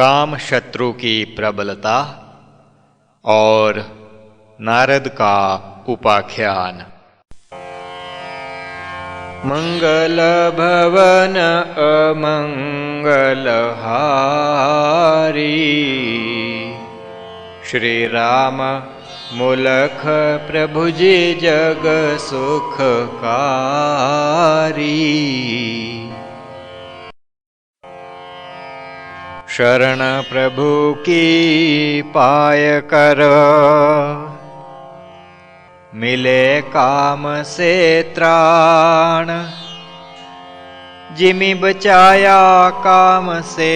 काम शत्रु की प्रबलता और नारद का उपाख्यान। मंगल भवन अमंगल हारी, श्री राम मुलख प्रभु जी जग सुखकारी। शरण प्रभु की पाय कर, मिले काम से त्राण। जिमि बचाया काम से,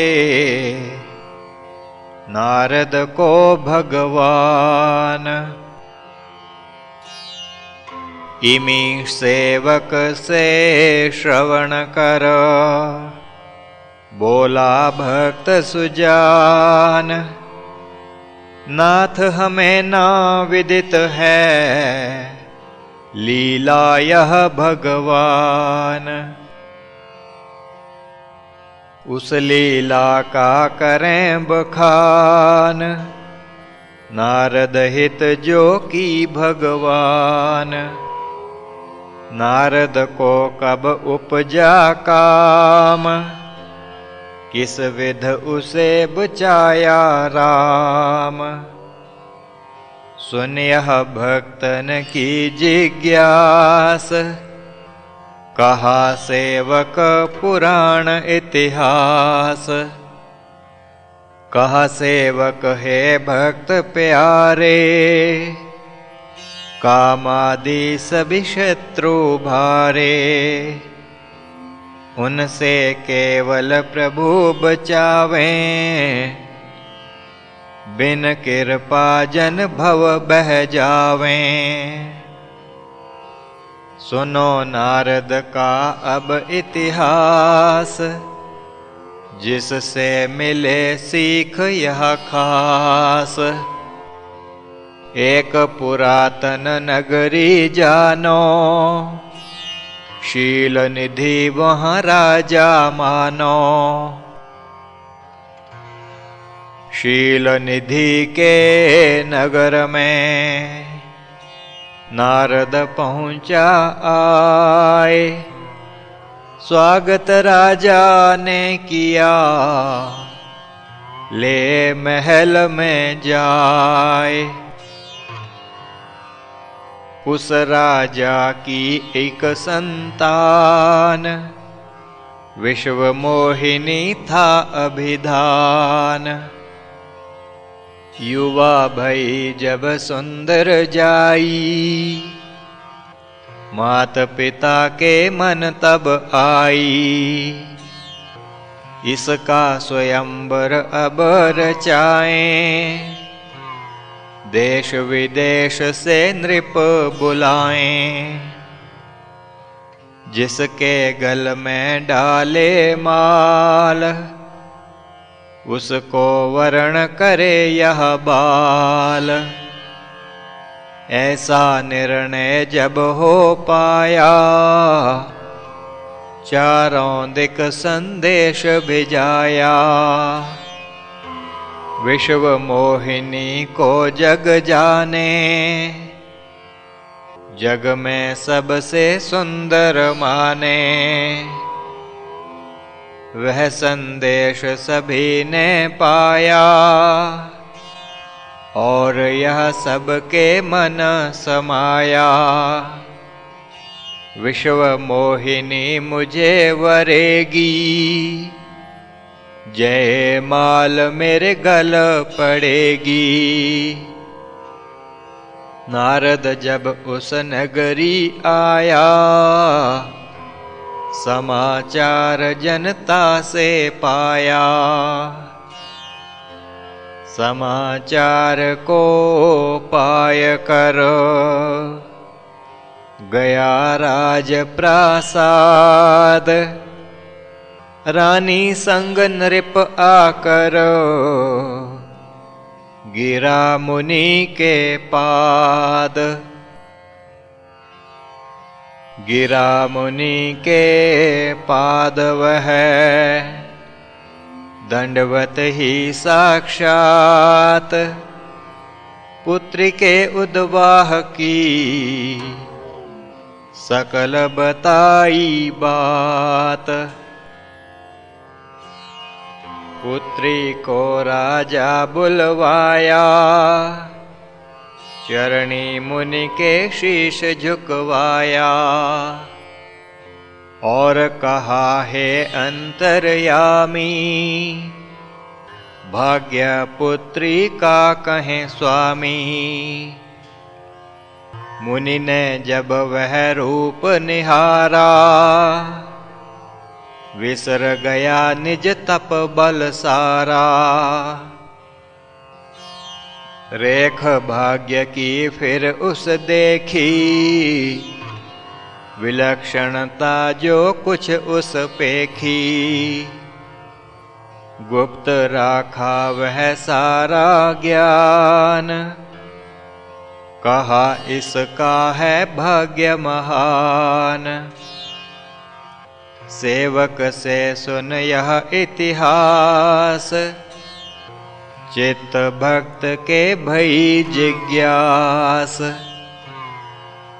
नारद को भगवान। इमि सेवक से श्रवण कर, बोला भक्त सुजान। नाथ हमें ना विदित है, लीला यह भगवान। उस लीला का करें बखान, नारद हित जो की भगवान। नारद को कब उपजा काम, किस विध उसे बचाया राम। सुन यह भक्तन की जिज्ञास, कहा सेवक पुराण इतिहास। कहा सेवक है भक्त प्यारे, कामादि सभी शत्रु भारे। उनसे केवल प्रभु बचावें, बिन कृपा जन भव बह जावें। सुनो नारद का अब इतिहास, जिससे मिले सीख यह खास। एक पुरातन नगरी जानो, शील निधि वहाँ राजा मानो। शील निधि के नगर में, नारद पहुँचा आए। स्वागत राजा ने किया, ले महल में जाए। उस राजा की एक संतान, विश्व मोहिनी था अभिधान। युवा भई जब सुंदर जाई, मात पिता के मन तब आई। इसका स्वयंवर अब रचाएं, देश विदेश से नृप बुलाएं। जिसके गल में डाले माल, उसको वरण करे यह बाल। ऐसा निर्णय जब हो पाया, चारों दिक संदेश भिजाया। विश्व मोहिनी को जग जाने, जग में सबसे सुंदर माने। वह संदेश सभी ने पाया, और यह सबके मन समाया। विश्व मोहिनी मुझे वरेगी, जय माल मेरे गल पड़ेगी। नारद जब उस नगरी आया, समाचार जनता से पाया। समाचार को पाय कर, गया राज प्रासाद। रानी संग नृप आकर, गिरा मुनि के पाद। गिरा मुनि के पाद वह, दंडवत ही साक्षात पुत्री के उद्वाह की, सकल बताई बात। पुत्री को राजा बुलवाया, चरणी मुनि के शीश झुकवाया। और कहा है अंतर्यामी, भाग्य पुत्री का कहें स्वामी। मुनि ने जब वह रूप निहारा, विसर गया निज तप बल सारा। रेख भाग्य की फिर उस देखी, विलक्षणता जो कुछ उस पेखी। गुप्त राखा वह सारा ज्ञान, कहा इसका है भाग्य महान। सेवक से सुन यह इतिहास, चित्त भक्त के भई जिज्ञास।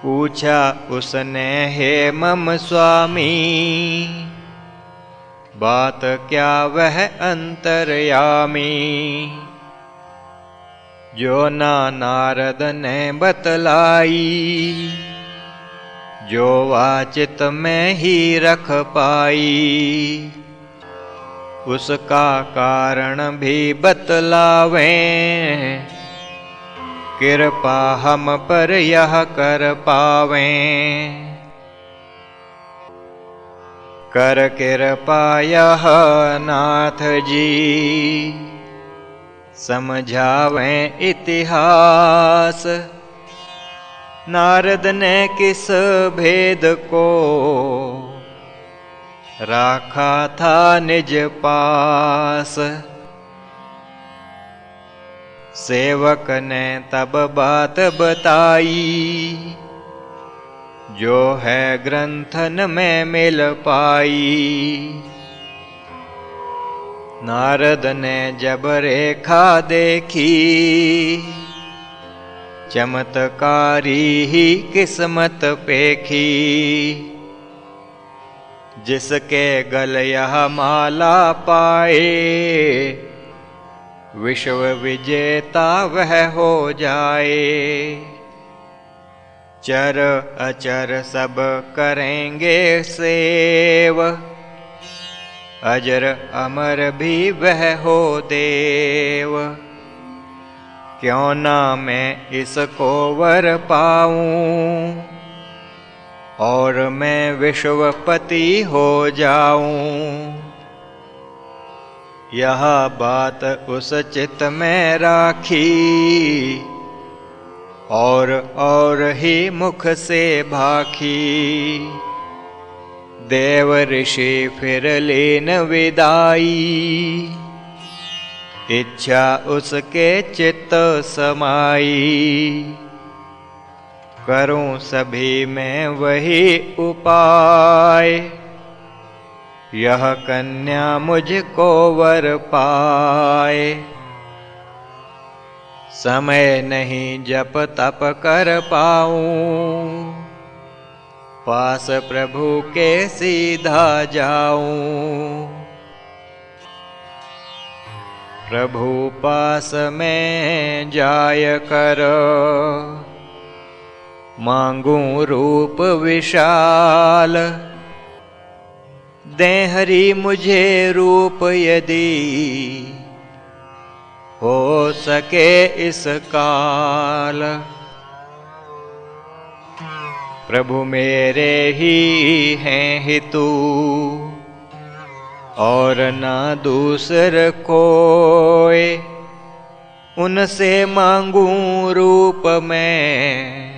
पूछा उसने हे मम स्वामी, बात क्या वह अंतर्यामी। जो ना नारद ने बतलाई, जो वाचित में ही रख पाई। उसका कारण भी बतलावें, कृपा हम पर यह कर पावें। कर कृपा यह नाथ जी, समझावें इतिहास। नारद ने किस भेद को, राखा था निज पास। सेवक ने तब बात बताई, जो है ग्रंथन में मिल पाई। नारद ने जब रेखा देखी, चमत्कारी ही किस्मत पेखी। जिसके गल यह माला पाए, विश्व विजेता वह हो जाए। चर अचर सब करेंगे सेव, अजर अमर भी वह हो देव। क्यों ना मैं इसको वर पाऊं, और मैं विश्वपति हो जाऊं। यह बात उस चित्त में राखी, और ही मुख से भाखी। देव ऋषि फिर लीन विदाई, इच्छा उसके चित्त समाई। करूं सभी में वही उपाय, यह कन्या मुझको वर पाए। समय नहीं जप तप कर पाऊं, पास प्रभु के सीधा जाऊं। प्रभु पास में जाय कर, मांगूं रूप विशाल। दे हरि मुझे रूप यदि, हो सके इस काल। प्रभु मेरे ही हैं हितु, और ना दूसर कोई। उनसे मांगूं रूप में,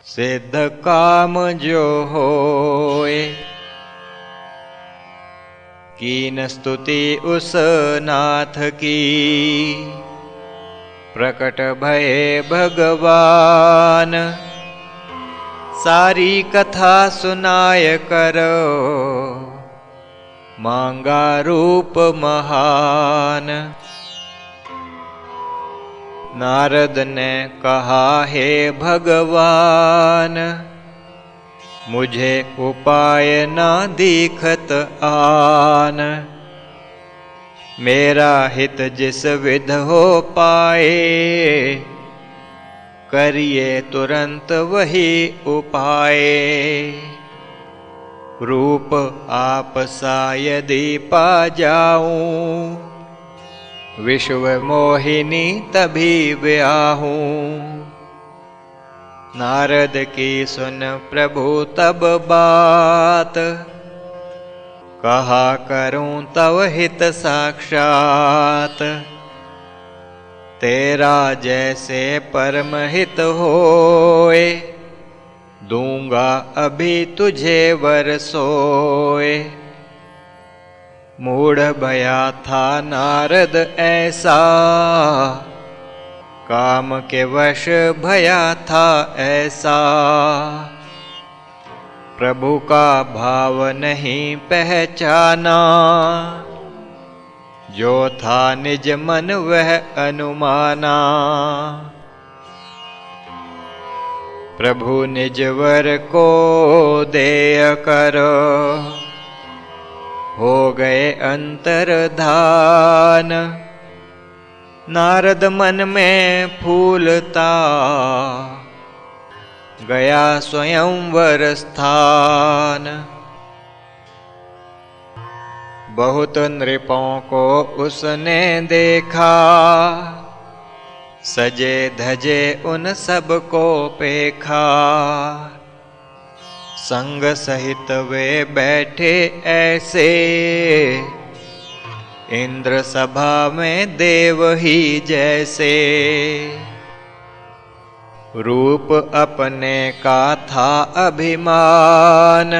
सिद्ध काम जो होए। कीन स्तुति उस नाथ की, प्रकट भये भगवान। सारी कथा सुनाय करो, मांगा रूप महान। नारद ने कहा हे भगवान, मुझे उपाय ना दिखत आन। मेरा हित जिस विध हो पाए, करिए तुरंत वही उपाय। रूप आप सा यदि पा जाऊं, विश्व मोहिनी तभी ब्याहूं। नारद की सुन प्रभु तब बात, कहा करूं तव हित साक्षात। तेरा जैसे परम हित होए, दूंगा अभी तुझे वर सोए। मूढ़ भया था नारद ऐसा, काम के वश भया था ऐसा। प्रभु का भाव नहीं पहचाना, जो था निज मन वह अनुमाना। प्रभु निज वर को देय कर, हो गए अंतर्धान। नारद मन में फूलता, गया स्वयंवर स्थान। बहुत नृपों को उसने देखा, सजे धजे उन सब को पेखा। संग सहित वे बैठे ऐसे, इंद्र सभा में देव ही जैसे। रूप अपने का था अभिमान,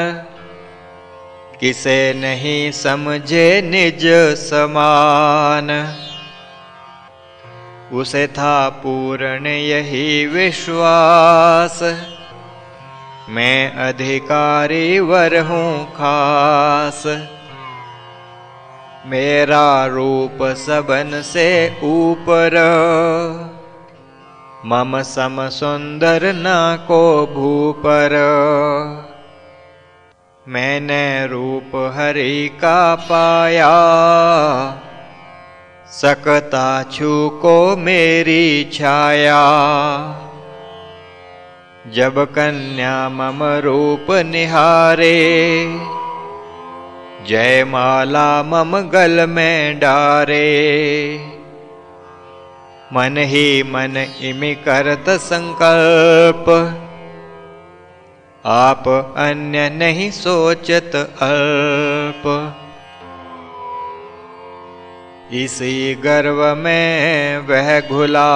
किसे नहीं समझे निज समान। उसे था पूर्ण यही विश्वास, मैं अधिकारी वर हूँ खास। मेरा रूप सबन से ऊपर, मम सम सुंदर ना को भूपर। मैंने रूप हरि का पाया, सकता छू को मेरी छाया। जब कन्या मम रूप निहारे, जयमाला मम गल में डारे। मन ही मन इमि करत संकल्प, आप अन्य नहीं सोचत अल्प। इसी गर्व में वह घुला,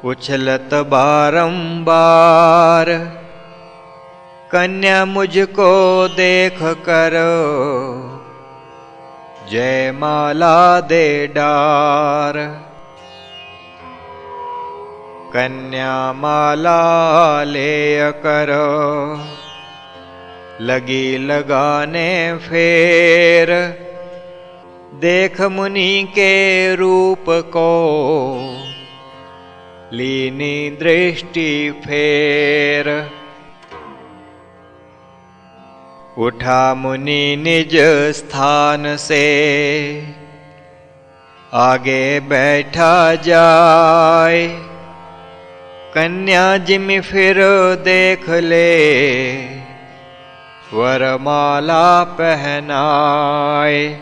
उछलत बारंबार। कन्या मुझको देख कर, जयमाला दे डार। कन्या माला ले कर, लगी लगाने फेर। देख मुनि के रूप को, लीनी दृष्टि फेर। उठा मुनि निज स्थान से, आगे बैठा जाय। कन्या जिमि फिर देख ले, वरमाला पहनाए।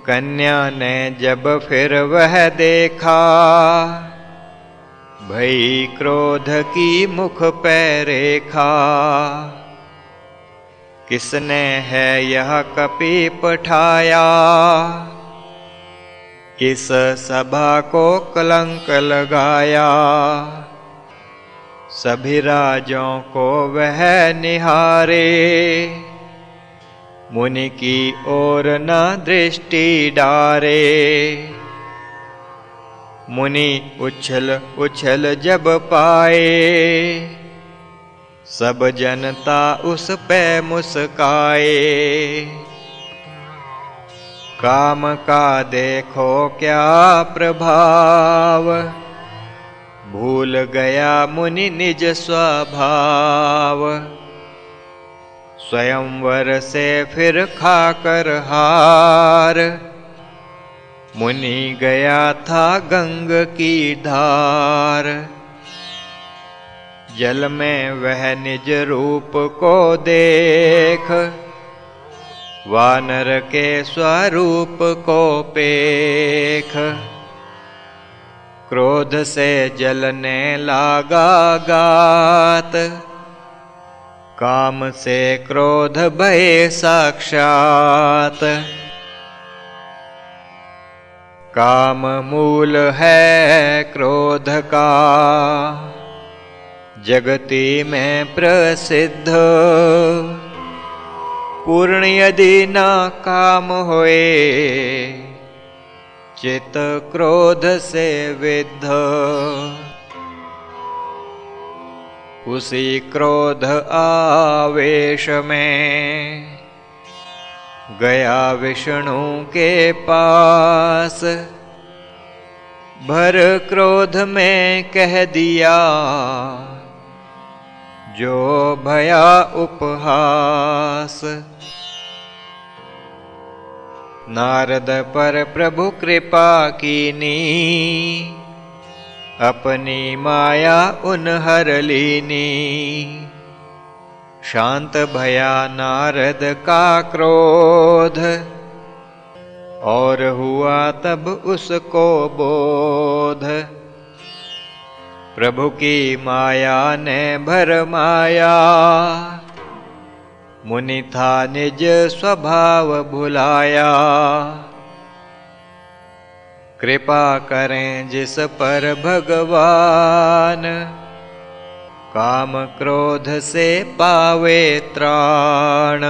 कन्या ने जब फिर वह देखा, भई क्रोध की मुख पे रेखा। किसने है यह कपि पठाया, इस सभा को कलंक लगाया। सभी राजों को वह निहारे, मुनि की ओर न दृष्टि डारे। मुनि उछल उछल जब पाए, सब जनता उस पे मुस्काए। काम का देखो क्या प्रभाव, भूल गया मुनि निज स्वभाव। स्वयंवर से फिर खाकर हार, मुनि गया था गंग की धार। जल में वह निज रूप को देख, वानर के स्वरूप को पेख। क्रोध से जलने लागा गात, काम से क्रोध भय साक्षात। काम मूल है क्रोध का, जगती में प्रसिद्ध। पूर्ण यदि न काम होए, चित क्रोध से विद्ध। उसी क्रोध आवेश में गया विष्णु के पास। भर क्रोध में कह दिया, जो भया उपहास। नारद पर प्रभु कृपा कीनी, अपनी माया उन्हर लीनी। शांत भया नारद का क्रोध, और हुआ तब उसको बोध। प्रभु की माया ने भरमाया, मुनि था निज स्वभाव भुलाया। कृपा करें जिस पर भगवान, काम क्रोध से पावे त्राण।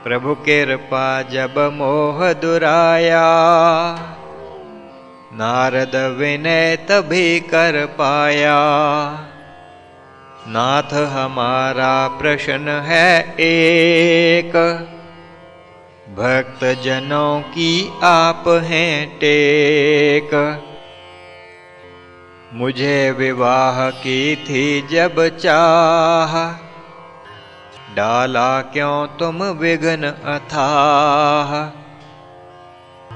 प्रभु कृपा जब मोह दुराया, नारद विनय तभी कर पाया। नाथ हमारा प्रश्न है एक, भक्त जनों की आप हैं टेक। मुझे विवाह की थी जब चाह, डाला क्यों तुम विघ्न अथाह।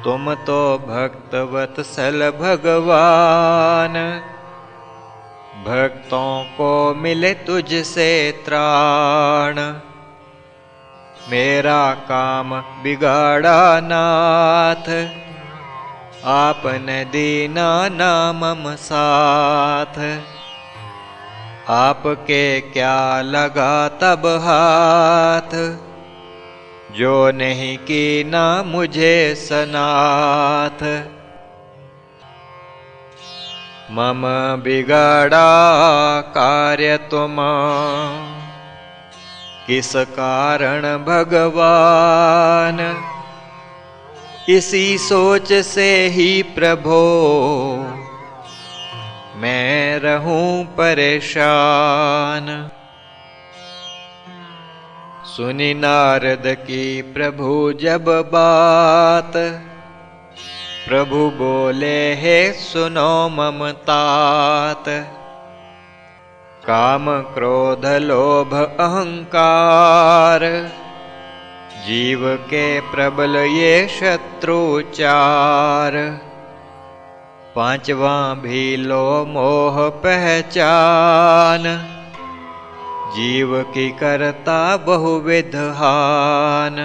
तुम तो भक्त वत्सल भगवान, भक्तों को मिले तुझसे त्राण। मेरा काम बिगाड़ा नाथ, आपने दीना ना मम साथ। आपके क्या लगा तब हाथ, जो नहीं कीना मुझे सनाथ। मम बिगड़ा कार्य तुम, किस कारण भगवान। इसी सोच से ही प्रभो, मैं रहूं परेशान। सुनी नारद की प्रभु जब बात, प्रभु बोले हे सुनो मम तात। काम क्रोध लोभ अहंकार, जीव के प्रबल ये शत्रु चार। पांचवा भी लो मोह पहचान, जीव की करता बहुविध हान।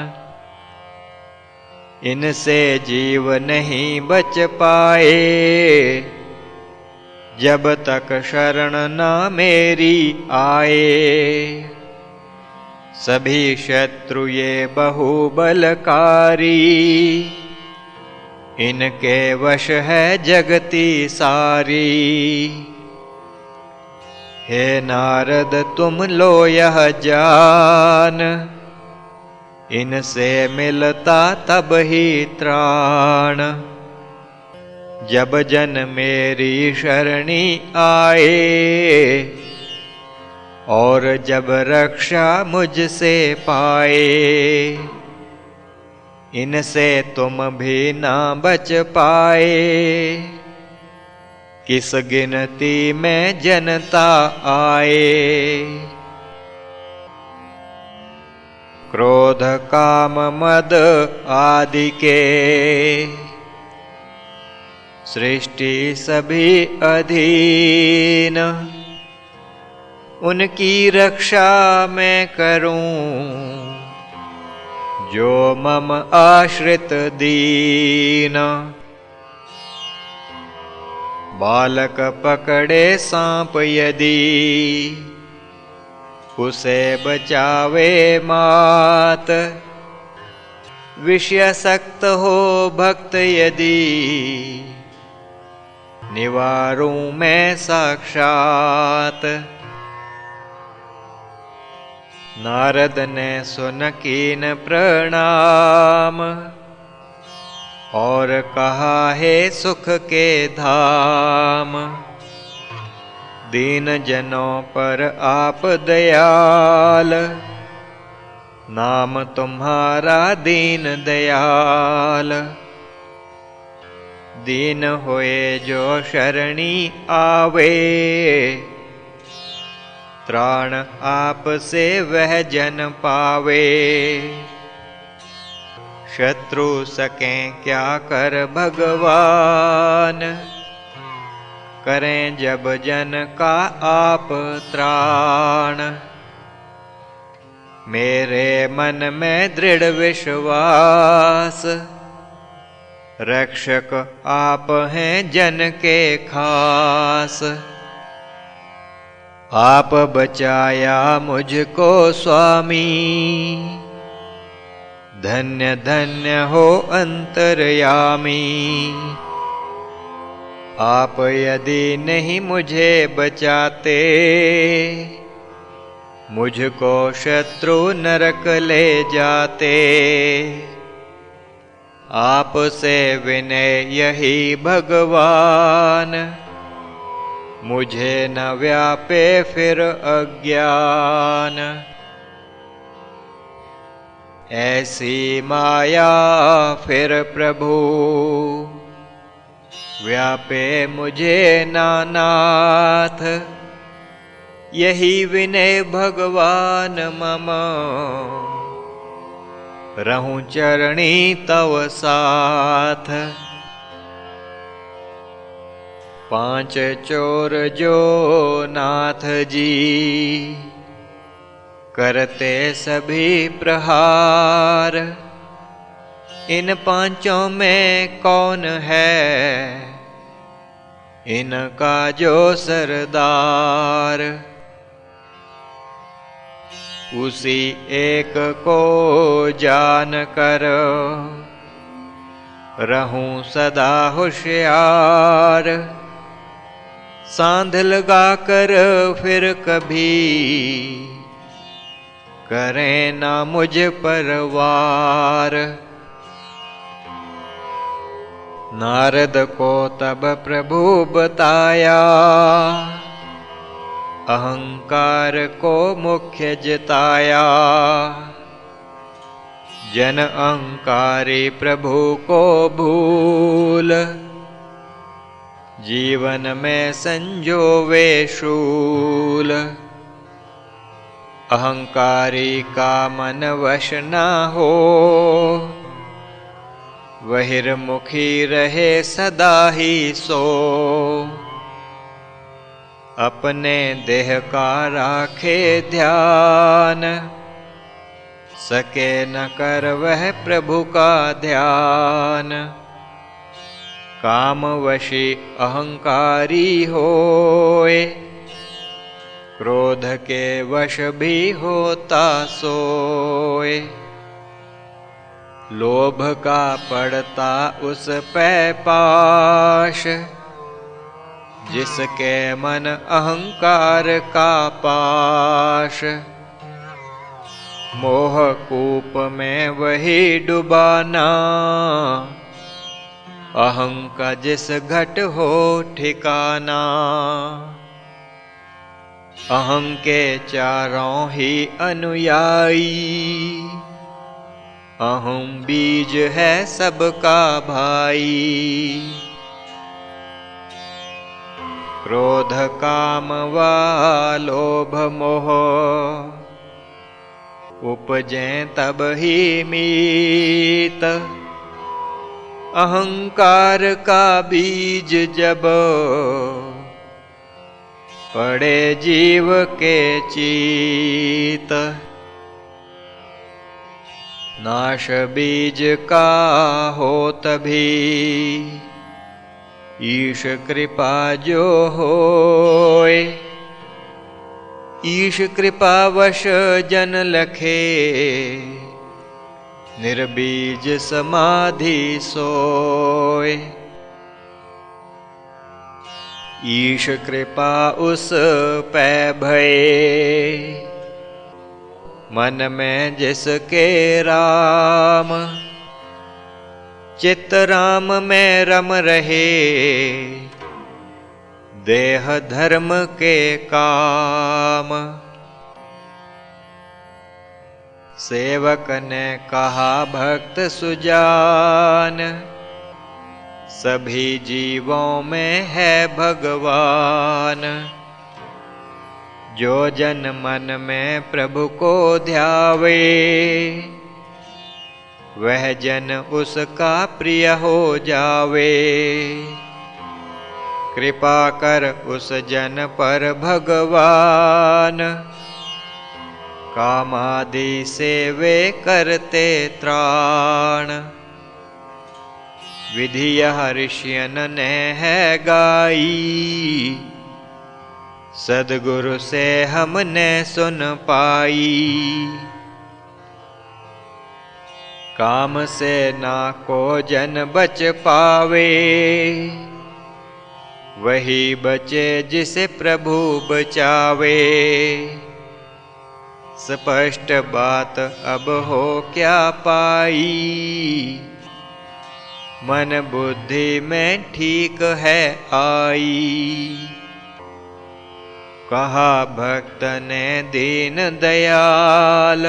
इनसे जीव नहीं बच पाए, जब तक शरण ना मेरी आए। सभी शत्रु ये बहुबलकारी, इनके वश है जगती सारी। हे नारद तुम लो यह जान, इनसे मिलता तब ही त्राण। जब जन मेरी शरणी आए, और जब रक्षा मुझसे पाए, इनसे तुम भी ना बच पाए। किस गिनती में जनता आए। क्रोध काम मद आदि के, सृष्टि सभी अधीन। उनकी रक्षा मैं करूं, जो मम आश्रित दीन। बालक पकड़े सांप यदि, उसे बचावे मात। विषयासक्त हो भक्त यदि, निवारूं मैं साक्षात। नारद ने सुन कीन प्रणाम, और कहा है सुख के धाम। दीन जनों पर आप दयाल, नाम तुम्हारा दीन दयाल। दीन होए जो शरणी आवे, त्राण आप से वह जन पावे। शत्रु सकें क्या कर भगवान, करें जब जन का आप त्राण। मेरे मन में दृढ़ विश्वास, रक्षक आप हैं जन के खास। आप बचाया मुझको स्वामी, धन्य धन्य हो अंतर्यामी। आप यदि नहीं मुझे बचाते, मुझको शत्रु नरक ले जाते। आपसे विनय यही भगवान, मुझे न व्यापे फिर अज्ञान। ऐसी माया फिर प्रभु, व्यापे मुझे नानाथ। यही विनय भगवान मम, रहूं चरणी तव साथ। पांच चोर जो नाथ जी, करते सभी प्रहार। इन पांचों में कौन है, इनका जो सरदार। उसी एक को जान कर, रहूं सदा होशियार। सांध लगा कर फिर कभी, करें ना मुझ पर वार। नारद को तब प्रभु बताया, अहंकार को मुख्य जिताया। जन अहंकारी प्रभु को भूल, जीवन में संजोवे शूल। अहंकारी का मन वश न हो, बहिर्मुखी रहे सदा ही सो। अपने देह का राखे ध्यान, सके न कर वह प्रभु का ध्यान। कामवशी अहंकारी होए, क्रोध के वश भी होता सोए। लोभ का पड़ता उस पे पाश, जिसके मन अहंकार का पाश। मोह कूप में वही डुबाना, अहं का जिस घट हो ठिकाना। अहं के चारों ही अनुयायी, अहं बीज है सबका भाई। क्रोध काम वा लोभ मोह, उपजें तब ही मीत। अहंकार का बीज जब, पड़े जीव के चित। नाश बीज का हो तभी, ईश कृपा जो होय। ईश कृपा वश जन लखे, निर्बीज समाधि सोय। ईश कृपा उस पै भये, मन में जिसके राम। चित्त राम में रम रहे, देह धर्म के काम। सेवक ने कहा भक्त सुजान, सभी जीवों में है भगवान। जो जन मन में प्रभु को ध्यावे, वह जन उसका प्रिय हो जावे। कृपा कर उस जन पर भगवान, कामादि से वे करते त्राण। विधि यह ऋषियन ने है गाई, सद्गुरु से हमने सुन पाई। काम से ना को जन बच पावे, वही बचे जिसे प्रभु बचावे। स्पष्ट बात अब हो क्या पाई, मन बुद्धि में ठीक है आई। कहा भक्त ने दीन दयाल,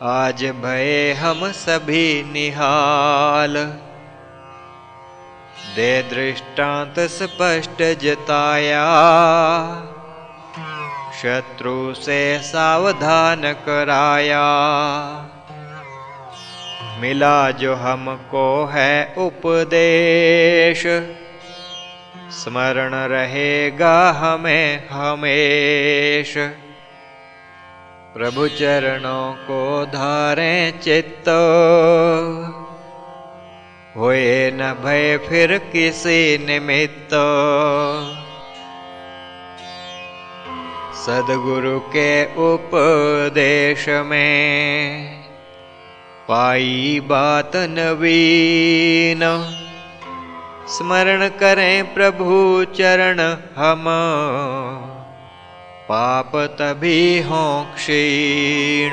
आज भये हम सभी निहाल। दे दृष्टांत स्पष्ट जताया, शत्रु से सावधान कराया। मिला जो हमको है उपदेश, स्मरण रहेगा हमें हमेश। प्रभु चरणों को धारें चित्त, होए न भय फिर किसी निमित्त। सद्गुरु के उपदेश में, पाई बात नवीन। स्मरण करें प्रभु चरण हम, पाप तभी हों क्षीण।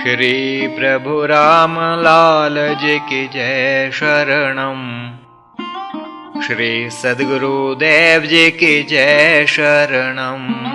श्री प्रभु राम लाल जी की जय शरणम। श्री सद्गुरुदेव जी की जय शरणम।